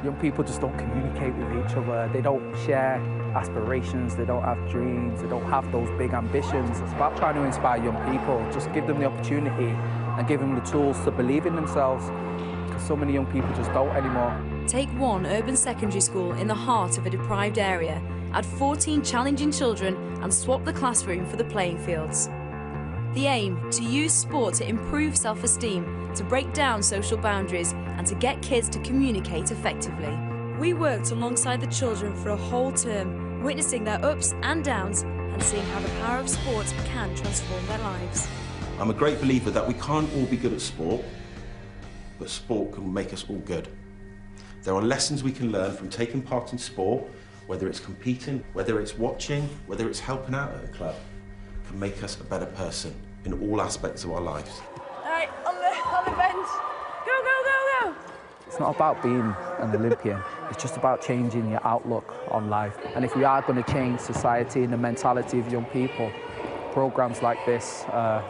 Young people just don't communicate with each other. They don't share aspirations, they don't have dreams, they don't have those big ambitions. It's about trying to inspire young people. Just give them the opportunity and give them the tools to believe in themselves, because so many young people just don't anymore. Take one urban secondary school in the heart of a deprived area, add 14 challenging children and swap the classroom for the playing fields. The aim, to use sport to improve self-esteem, to break down social boundaries and to get kids to communicate effectively. We worked alongside the children for a whole term, witnessing their ups and downs and seeing how the power of sport can transform their lives. I'm a great believer that we can't all be good at sport, but sport can make us all good. There are lessons we can learn from taking part in sport, whether it's competing, whether it's watching, whether it's helping out at a club, can make us a better person in all aspects of our lives. All right, on the bench. Go, go, go, go. It's not about being an Olympian, it's just about changing your outlook on life. And if we are going to change society and the mentality of young people, programmes like this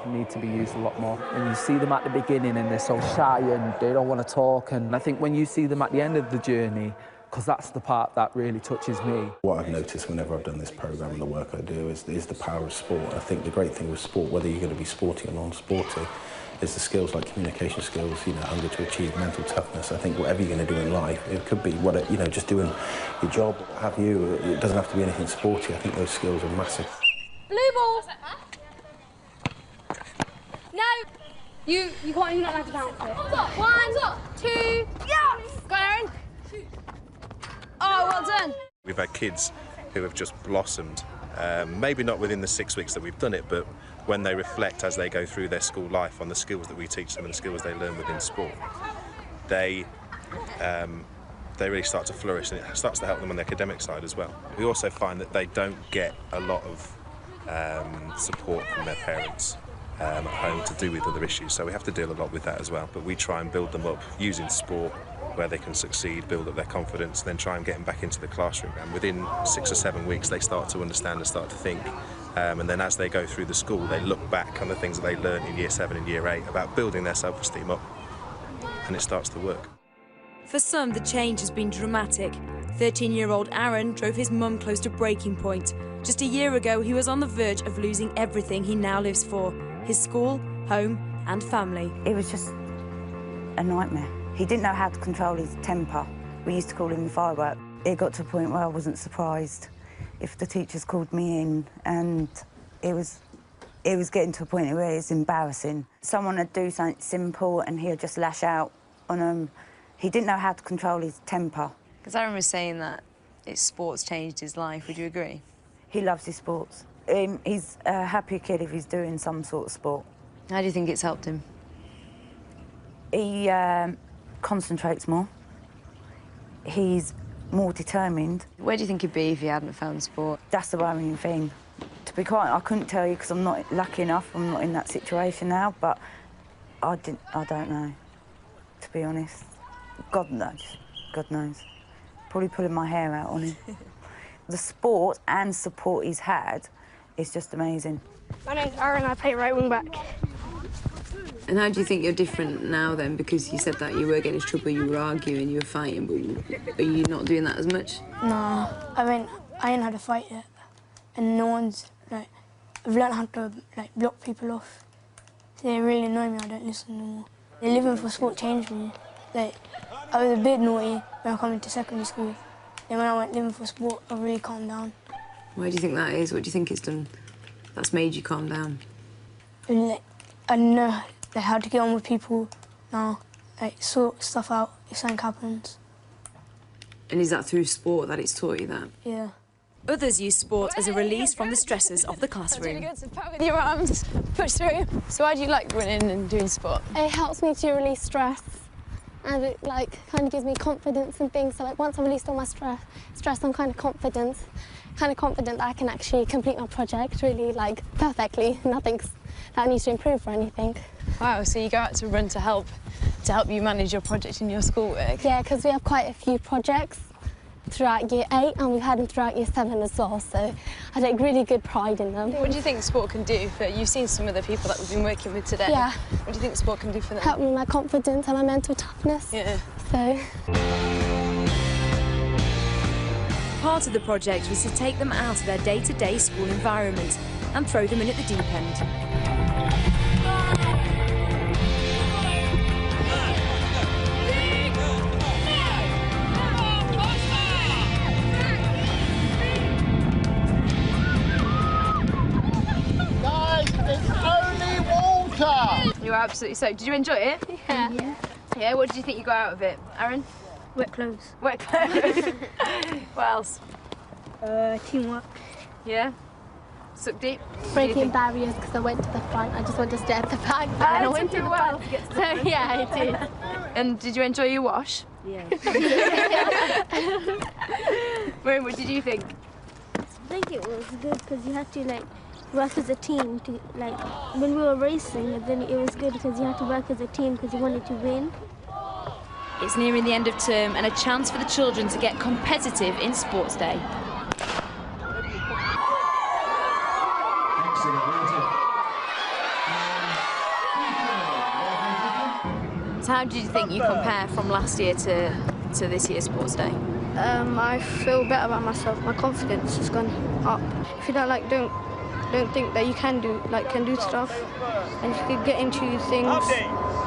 need to be used a lot more. And you see them at the beginning and they're so shy and they don't want to talk. And I think when you see them at the end of the journey, because that's the part that really touches me. What I've noticed whenever I've done this programme and the work I do is the power of sport. I think the great thing with sport, whether you're going to be sporty or non-sporty, is the skills like communication skills, you know, hunger to achieve, mental toughness. I think whatever you're going to do in life, it could be you know, just doing your job, what have you. It doesn't have to be anything sporty. I think those skills are massive. Blue ball. No. You can't, you're not allowed to bounce it. 1, 2, yes! Go on, Aaron. Oh, well done. We've had kids who have just blossomed, maybe not within the 6 weeks that we've done it, but when they reflect as they go through their school life on the skills that we teach them and the skills they learn within sport, they really start to flourish, and it starts to help them on the academic side as well. We also find that they don't get a lot of support from their parents at home to do with other issues, so we have to deal a lot with that as well. But we try and build them up using sport where they can succeed, build up their confidence, then try and get them back into the classroom. And within 6 or 7 weeks, they start to understand and start to think. And then as they go through the school, they look back on the things that they learned in Year 7 and Year 8 about building their self-esteem up, and it starts to work. For some, the change has been dramatic. 13-year-old Aaron drove his mum close to breaking point. Just a year ago, he was on the verge of losing everything he now lives for: his school, home and family. It was just a nightmare. He didn't know how to control his temper. We used to call him the firework. It got to a point where I wasn't surprised if the teachers called me in, and it was getting to a point where it's embarrassing. Someone would do something simple and he'd just lash out on them. He didn't know how to control his temper. Because Aaron was saying that sports changed his life. Would you agree? He loves his sports. He's a happy kid if he's doing some sort of sport. How do you think it's helped him? He concentrates more. He's more determined. Where do you think he'd be if he hadn't found sport? That's the worrying thing. To be quite, I couldn't tell you because I'm not lucky enough. I'm not in that situation now, but I don't know, to be honest. God knows. God knows. Probably pulling my hair out on him. The sport and support he's had is just amazing. My name's Aaron, I play right wing back. And how do you think you're different now then? Because you said that you were getting into trouble, you were arguing, you were fighting, but are you not doing that as much? No, I mean, I ain't had a fight yet. And no one's, like, I've learned how to, like, block people off. They really annoy me, I don't listen anymore. Living for sport changed me. Like, I was a bit naughty when I come into secondary school. Then when I went living for sport, I really calmed down. Why do you think that is? What do you think it's done that's made you calm down? And, like, I know how to get on with people now, like, sort stuff out if something happens. And is that through sport that it's taught you that? Yeah. Others use sport as a release from the stresses of the classroom. Really good, so power with your arms, push through. So why do you like running and doing sport? It helps me to release stress, and it, like, kind of gives me confidence and things. So, like, once I released all my stress, I'm kind of confident that I can actually complete my project really, like, perfectly. Nothing's that needs to improve or anything. Wow, so you go out to run to help you manage your project in your schoolwork? Yeah, because we have quite a few projects, throughout year 8 and we've had them throughout year 7 as well, so I take really good pride in them. What do you think sport can do for, you've seen some of the people that we've been working with today. Yeah. What do you think sport can do for them? Help me with my confidence and my mental toughness. Yeah. So. Part of the project was to take them out of their day-to-day school environment and throw them in at the deep end. You were absolutely soaked. Did you enjoy it? Yeah. Yeah, what did you think you got out of it? Aaron? Wet clothes. Wet clothes. What else? Teamwork. Yeah? Suck deep? Breaking barriers because I went to the front. I just wanted to stay at the back. And I went to the front. So yeah, I did. And did you enjoy your wash? Yeah. Maureen, what did you think? I think it was good because you had to like work as a team to like when we were racing, and then it was good because you had to work as a team because you wanted to win. It's nearing the end of term and a chance for the children to get competitive in Sports Day. So how do you think you compare from last year to this year's Sports Day? I feel better about myself. My confidence has gone up. If you don't think that you can do stuff, and if you could get into things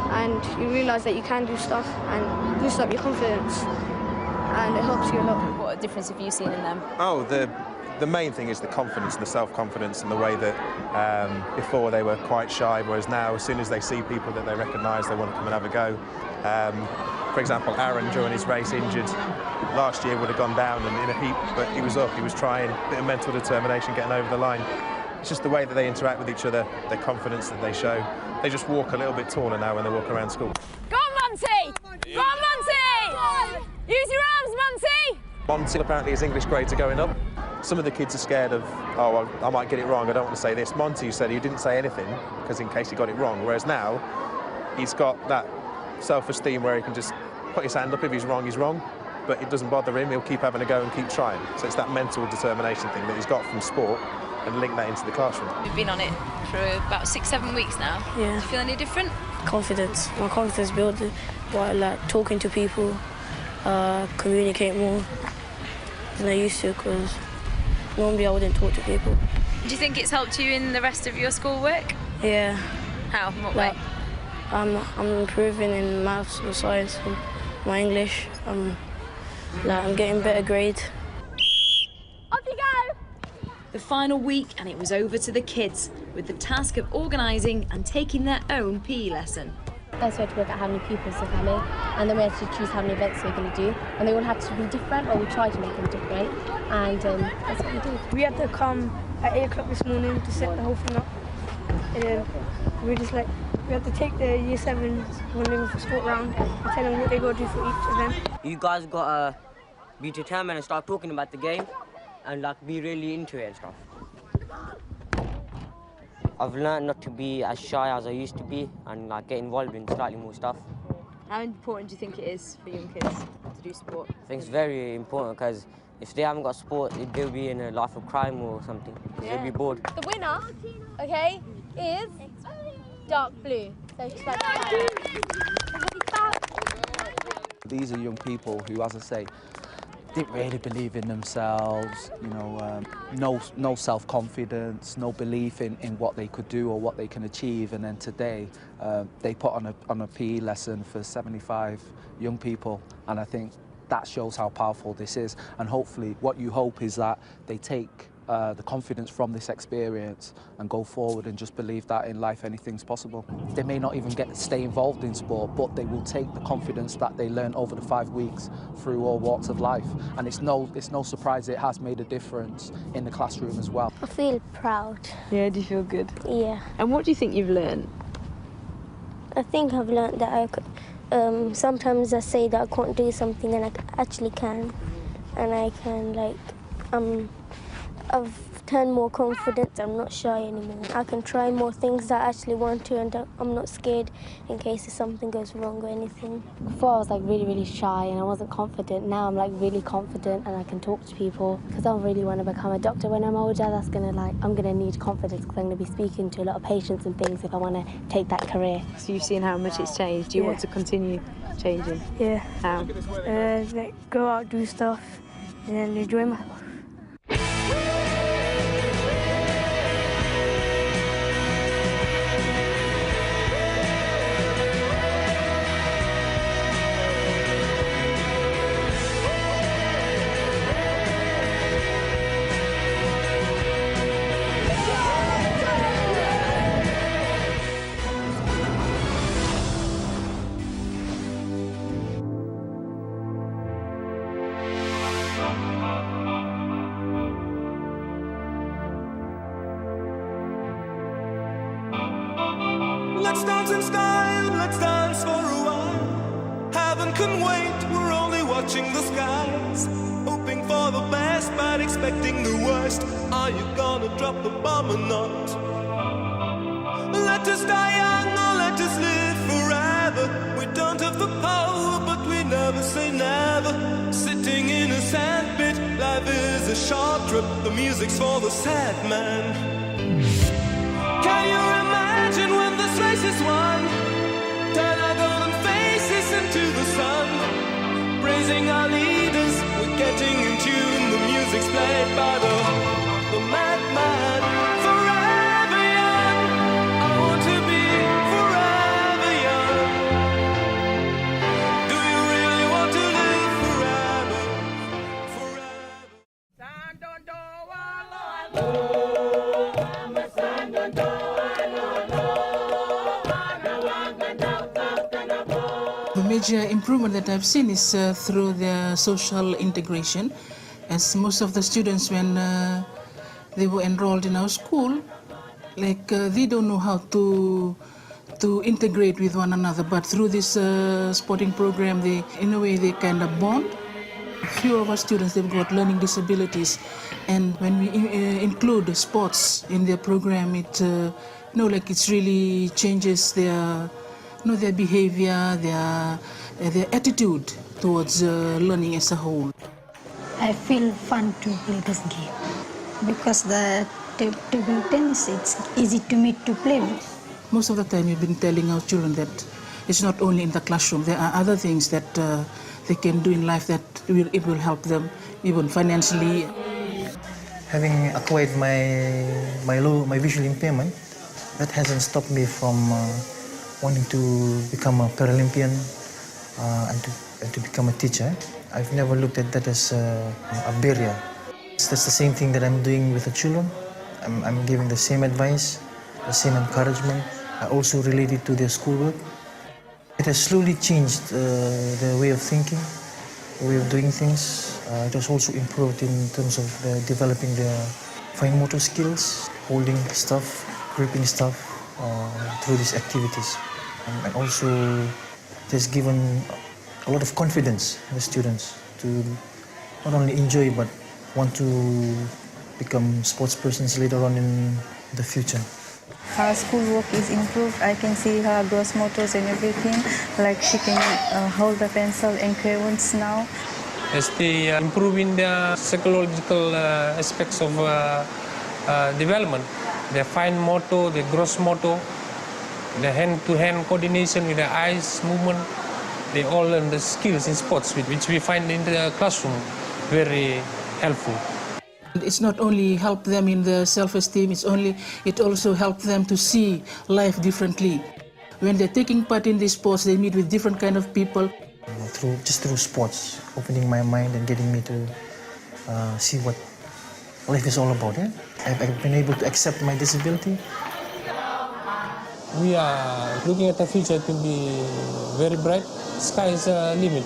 and you realise that you can do stuff and boost up your confidence, and it helps you a lot. What difference have you seen in them? Oh, the main thing is the confidence and the self-confidence and the way that before they were quite shy, whereas now as soon as they see people that they recognise, they want to come and have a go. For example, Aaron, during his race, injured last year, would have gone down and in a heap, but he was up, he was trying, a bit of mental determination getting over the line. It's just the way that they interact with each other, the confidence that they show. They just walk a little bit taller now when they walk around school. Go on, Monty! Go on, Monty! Use your arms, Monty! Monty, apparently his English grades are going up. Some of the kids are scared of, oh, I might get it wrong, I don't want to say this. Monty said he didn't say anything, because in case he got it wrong, whereas now, he's got that self-esteem where he can just put his hand up. If he's wrong, but it doesn't bother him, he'll keep having a go and keep trying. So it's that mental determination thing that he's got from sport and link that into the classroom. We've been on it for about 6-7 weeks now. Yeah. Do you feel any different? Confidence. My confidence built by like talking to people, communicate more than I used to, because normally I wouldn't talk to people. Do you think it's helped you in the rest of your schoolwork? Yeah. How? In what way? I'm improving in maths and science and my English. I'm getting better grades. Off you go! The final week and it was over to the kids with the task of organising and taking their own PE lesson. First we had to work out how many pupils are coming, and then we had to choose how many events we're going to do, and they all had to be different, or we tried to make them different, and that's what we did. We had to come at 8 o'clock this morning to set the whole thing up, and then we had to take the year 7s when they were for sport round and tell them what they got to do for each event. You guys got to be determined and start talking about the game and be really into it and stuff. I've learned not to be as shy as I used to be and get involved in slightly more stuff. How important do you think it is for young kids to do sport? I think it's very important because if they haven't got sport, they'll be in a life of crime or something. They'll be bored. The winner, okay, is dark blue. So she's like These are young people who, as I say, didn't really believe in themselves, no self-confidence, no belief in what they could do or what they can achieve. And then today, they put on a PE lesson for 75 young people. And I think that shows how powerful this is. And hopefully, what you hope is that they take the confidence from this experience and go forward and just believe that in life anything's possible. They may not even stay involved in sport, but they will take the confidence that they learn over the 5 weeks through all walks of life. And it's no surprise it has made a difference in the classroom as well. I feel proud. Yeah, do you feel good? Yeah. And what do you think you've learned? I think I've learned that I could, sometimes I say that I can't do something and I actually can. And I can I've turned more confident. I'm not shy anymore. I can try more things that I actually want to, and I'm not scared in case if something goes wrong or anything. Before I was like really shy and I wasn't confident. Now I'm like really confident and I can talk to people because I really want to become a doctor when I'm older. I'm gonna need confidence because I'm gonna be speaking to a lot of patients and things if I want to take that career. So you've seen how much it's changed. Do you want to continue changing? Yeah. How? Like go out, do stuff, and then enjoy my life. Let's dance in style, let's dance for a while. Heaven can wait, we're only watching the skies. Hoping for the best, but expecting the worst. Are you gonna drop the bomb or not? Let us die young or let us live forever. We don't have the power, but we never say never. Sitting in a sandpit, life is a short trip. The music's for the sad man. Can you imagine when this race is won? Turn our golden faces into the sun. Praising our leaders, we're getting in tune. The music's played by the madman. Forever young, I want to be forever young. Do you really want to live forever? The major improvement that I've seen is through the social integration, as most of the students when they were enrolled in our school, they don't know how to integrate with one another, but through this sporting program, in a way they kind of bond. Few of our students, they've got learning disabilities, and when we include sports in their program, it really changes their behavior, their attitude towards learning as a whole. I feel fun to play this game because the table tennis, it's easy to me to play with. Most of the time we've been telling our children that it's not only in the classroom, there are other things that they can do in life that it will help them even financially. Having acquired my visual impairment, that hasn't stopped me from wanting to become a Paralympian and to become a teacher. I've never looked at that as a barrier. That's the same thing that I'm doing with the children. I'm giving the same advice, the same encouragement. I also relate it to their schoolwork. It has slowly changed the way of thinking, the way of doing things. It has also improved in terms of developing their fine motor skills, holding stuff, gripping stuff through these activities. And also it has given a lot of confidence in the students to not only enjoy but want to become sports persons later on in the future. Her schoolwork is improved. I can see her gross motors and everything, like she can hold the pencil and crayons now. As they improve in the psychological aspects of development, the fine motor, the gross motor, the hand-to-hand coordination with the eyes movement, they all learn the skills in sports which we find in the classroom very helpful. It's not only help them in their self-esteem, it also helps them to see life differently. When they're taking part in these sports, they meet with different kind of people. Just through sports, opening my mind and getting me to see what life is all about. Yeah? I've been able to accept my disability. We are looking at the future to be very bright. Sky is the limit.